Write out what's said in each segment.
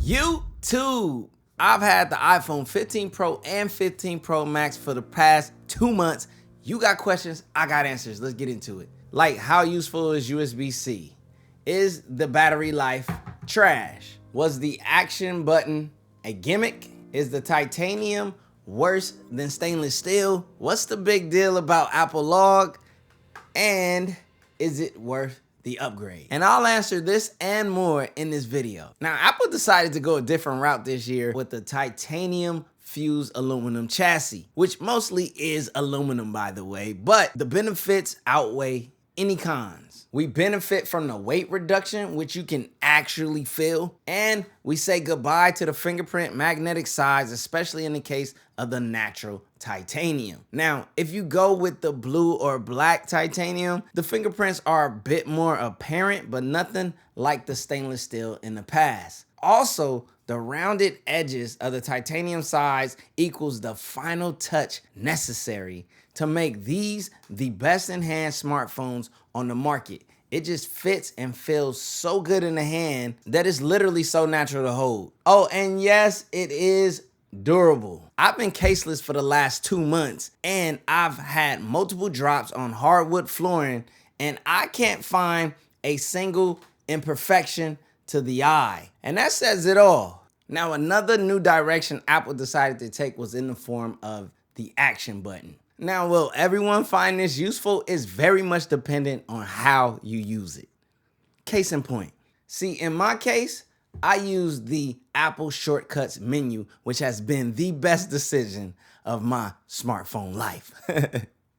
YouTube. I've had the iPhone 15 Pro and 15 Pro Max for the past 2 months. You got questions, I got answers. Let's get into it. Like, how useful is USB-C? Is the battery life trash? Was the action button a gimmick? Is the titanium worse than stainless steel? What's the big deal about Apple Log? And is it worth the upgrade? And I'll answer this and more in this video. Now, Apple decided to go a different route this year with the titanium fused aluminum chassis, which mostly is aluminum, by the way, but the benefits outweigh any cons. We benefit from the weight reduction, which you can actually feel, and we say goodbye to the fingerprint magnetic sides, especially in the case of the natural titanium. Now, if you go with the blue or black titanium, the fingerprints are a bit more apparent, but nothing like the stainless steel in the past. Also, the rounded edges of the titanium sides equals the final touch necessary to make these the best enhanced smartphones on the market. It just fits and feels so good in the hand that it's literally so natural to hold. Oh, and yes, it is durable. I've been caseless for the last 2 months and I've had multiple drops on hardwood flooring and I can't find a single imperfection to the eye. And that says it all. Now, another new direction Apple decided to take was in the form of the action button. Now, will everyone find this useful? Is very much dependent on how you use it. Case in point. See, in my case, I use the Apple Shortcuts menu, which has been the best decision of my smartphone life.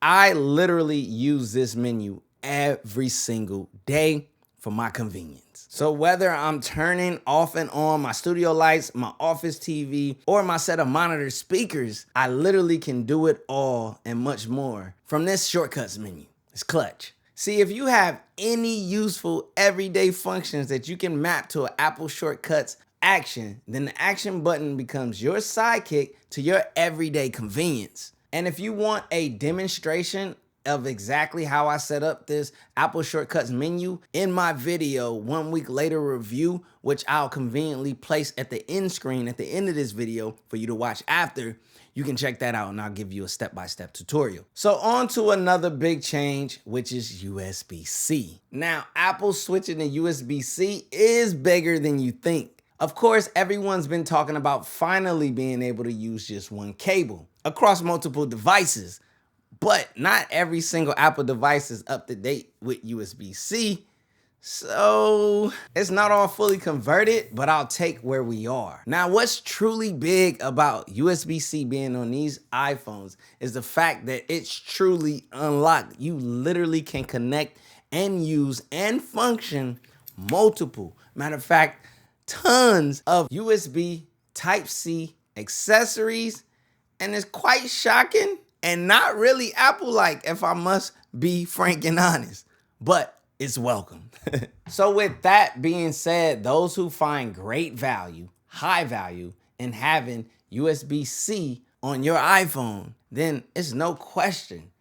I literally use this menu every single day for my convenience. So whether I'm turning off and on my studio lights, my office TV, or my set of monitor speakers, I literally can do it all and much more from this Shortcuts menu. It's clutch. See, if you have any useful everyday functions that you can map to an Apple Shortcuts action, then the action button becomes your sidekick to your everyday convenience. And if you want a demonstration of exactly how I set up this Apple Shortcuts menu in my video 1 week later review, which I'll conveniently place at the end screen at the end of this video for you to watch after, you can check that out and I'll give you a step-by-step tutorial. So on to another big change, which is USB-C. Now, Apple switching to USB-C is bigger than you think. Of course, everyone's been talking about finally being able to use just one cable across multiple devices. But not every single Apple device is up to date with USB-C. So it's not all fully converted, but I'll take where we are. Now, what's truly big about USB-C being on these iPhones is the fact that it's truly unlocked. You literally can connect and use and function multiple, matter of fact, tons of USB Type-C accessories. And it's quite shocking and not really Apple-like, if I must be frank and honest, but it's welcome. So with that being said, those who find great value, high value in having USB-C on your iPhone, then it's no question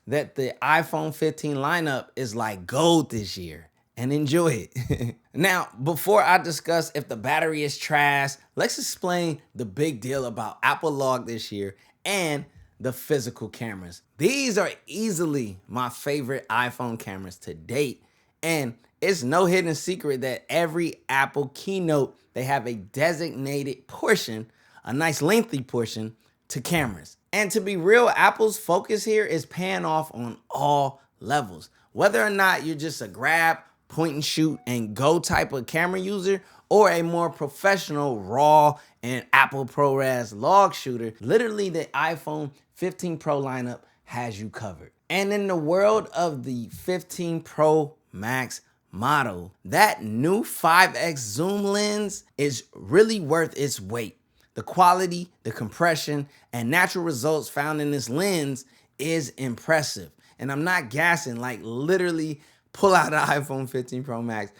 that the iPhone 15 lineup is like gold this year, and enjoy it. Now, before I discuss if the battery is trash, let's explain the big deal about Apple Log this year and the physical cameras. These are easily my favorite iPhone cameras to date. And it's no hidden secret that every Apple keynote, they have a designated portion, a nice lengthy portion to cameras. And to be real, Apple's focus here is paying off on all levels. Whether or not you're just a grab, point and shoot and go type of camera user, or a more professional RAW and Apple ProRes log shooter, literally the iPhone 15 Pro lineup has you covered. And in the world of the 15 Pro Max model, that new 5x zoom lens is really worth its weight. The quality, the compression, and natural results found in this lens is impressive. And I'm not gassing, like literally pull out an iPhone 15 Pro Max,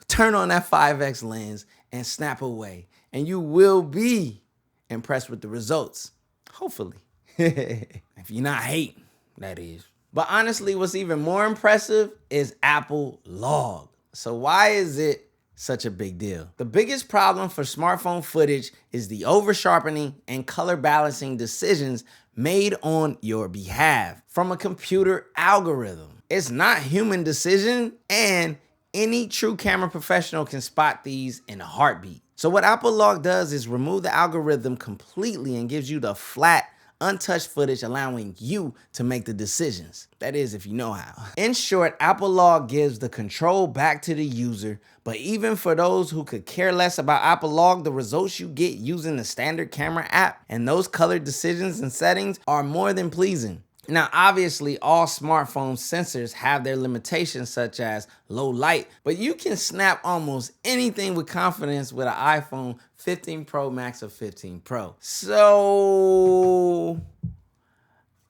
turn on that 5x lens and snap away. And you will be impressed with the results, hopefully. If you're not hating, that is. But honestly, what's even more impressive is Apple Log. So why is it such a big deal. The biggest problem for smartphone footage is the over-sharpening and color balancing decisions made on your behalf from a computer algorithm. It's not human decision, and any true camera professional can spot these in a heartbeat. So what Apple Log does is remove the algorithm completely and gives you the flat, untouched footage, allowing you to make the decisions. That is, if you know how. In short, Apple Log gives the control back to the user, but even for those who could care less about Apple Log, the results you get using the standard camera app and those colored decisions and settings are more than pleasing. Now, obviously, all smartphone sensors have their limitations, such as low light, but you can snap almost anything with confidence with an iPhone 15 Pro Max or 15 Pro. So,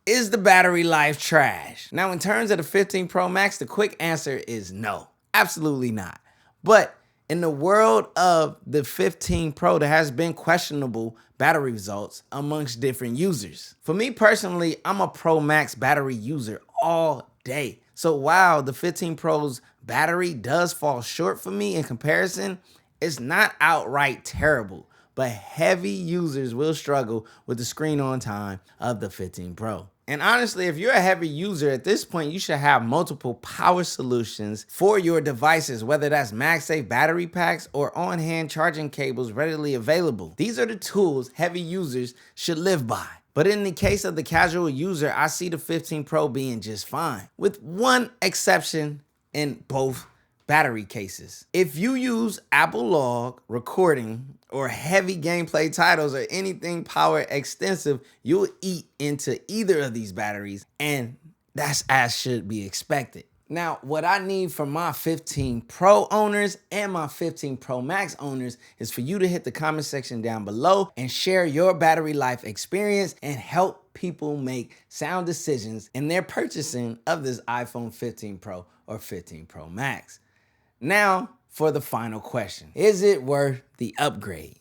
is the battery life trash? Now, in terms of the 15 Pro Max, the quick answer is no, absolutely not. But in the world of the 15 Pro, there has been questionable battery results amongst different users. For me personally, I'm a Pro Max battery user all day. So while the 15 Pro's battery does fall short for me in comparison, it's not outright terrible, but heavy users will struggle with the screen on time of the 15 Pro. And honestly, if you're a heavy user at this point, you should have multiple power solutions for your devices, whether that's MagSafe battery packs or on-hand charging cables readily available. These are the tools heavy users should live by. But in the case of the casual user, I see the 15 Pro being just fine, with one exception in both battery cases. If you use Apple Log, recording, or heavy gameplay titles or anything power extensive, you'll eat into either of these batteries, and that's as should be expected. Now, what I need from my 15 Pro owners and my 15 Pro Max owners is for you to hit the comment section down below and share your battery life experience and help people make sound decisions in their purchasing of this iPhone 15 Pro or 15 Pro Max. Now, for the final question. Is it worth the upgrade?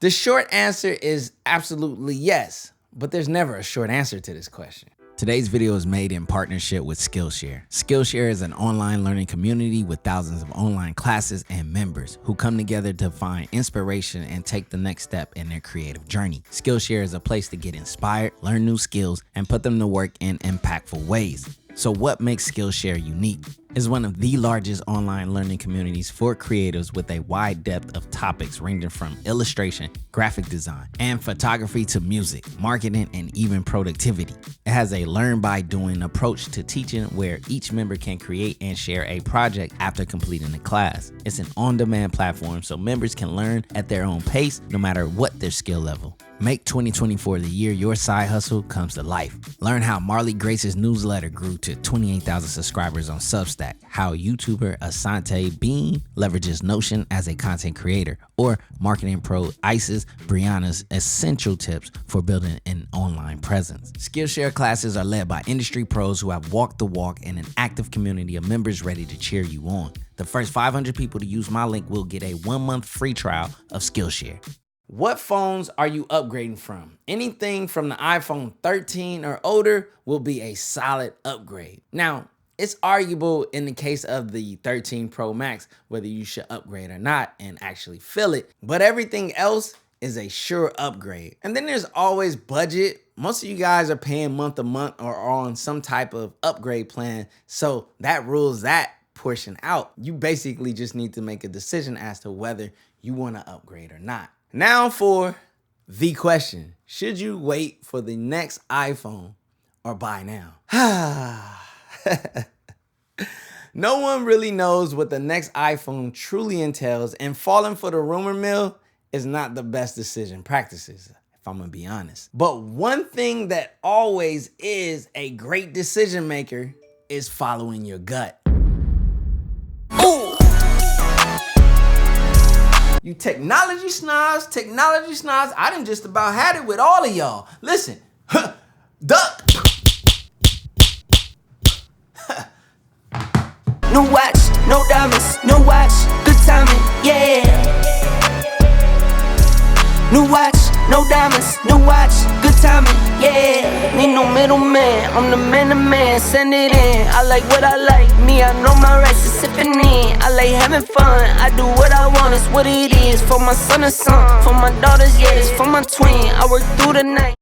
The short answer is absolutely yes, but there's never a short answer to this question. Today's video is made in partnership with Skillshare. Skillshare is an online learning community with thousands of online classes and members who come together to find inspiration and take the next step in their creative journey. Skillshare is a place to get inspired, learn new skills, and put them to work in impactful ways. So what makes Skillshare unique? Is one of the largest online learning communities for creatives with a wide depth of topics ranging from illustration, graphic design, and photography to music, marketing, and even productivity. It has a learn by doing approach to teaching where each member can create and share a project after completing the class. It's an on-demand platform so members can learn at their own pace no matter what their skill level. Make 2024 the year your side hustle comes to life. Learn how Marley Grace's newsletter grew to 28,000 subscribers on Substack, how YouTuber Asante Bean leverages Notion as a content creator, or marketing pro Isis Brianna's essential tips for building an online presence. Skillshare classes are led by industry pros who have walked the walk and an active community of members ready to cheer you on. The first 500 people to use my link will get a 1-month free trial of Skillshare. What phones are you upgrading from? Anything from the iPhone 13 or older will be a solid upgrade. Now, it's arguable in the case of the 13 Pro Max whether you should upgrade or not and actually feel it, but everything else is a sure upgrade. And then there's always budget. Most of you guys are paying month to month or on some type of upgrade plan, so that rules that portion out. You basically just need to make a decision as to whether you want to upgrade or not. Now for the question. Should you wait for the next iPhone or buy now? No one really knows what the next iPhone truly entails, and falling for the rumor mill is not the best decision practices, if I'm gonna be honest. But one thing that always is a great decision maker is following your gut. Ooh. You technology snobs, I done just about had it with all of y'all. Listen, duck. No watch, no diamonds, no watch, good timing, yeah. No watch, no diamonds, no watch, good timing, yeah. Need no middleman, I'm the man to man, send it in. I like what I like, me, I know my rights is sipping in. I like having fun, I do what I want, it's what it is. For my son and son, for my daughters, yeah, it's for my twin. I work through the night.